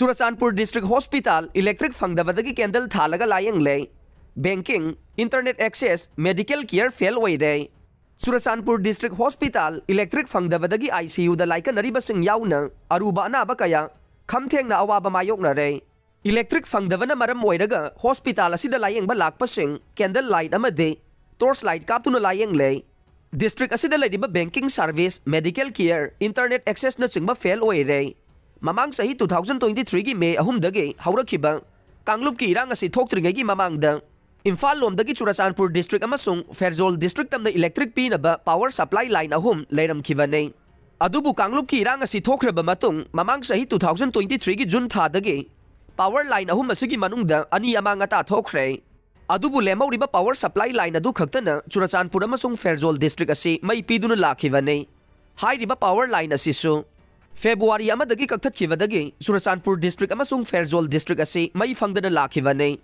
Churachandpur District Hospital electric fangdabadagi candle Thallaga Layengle. Banking, internet access, medical care fail oire. Churachandpur District Hospital electric fangdabadagi ICU da laika naribasing yauna aruba anaba kaya khamtheng na awaba mayok na re. Electric fangdabana maram oiraga hospital asida layengba lakpasing candle light amade torch light kaptuna Layengle. District asida laidiba banking service, medical care, internet access na chingba fail oire. Mamang sahi 2023 gi May ahumdagi haurakhiba Kanglup ki irang asi thoktrigay gi mamangda Imphal lomdagi Churachandpur District amasung Ferjol District tamna electric pinaba power supply line ahum leiramkhibane. Adubu Kanglup ki irang asi thokraba matung mamang sahi 2023 gi June thadagi power line ahum asigi manungda ani amanga ta thokre. Adubu lemawriba power supply line adu khaktana Churachandpur amasung Ferjol District asi mai piduna lakhibane. Hairiba power line asisu February amadagi kakthakibadagi Churachandpur District amasung Ferjol District asi mai fangdana lakhibane.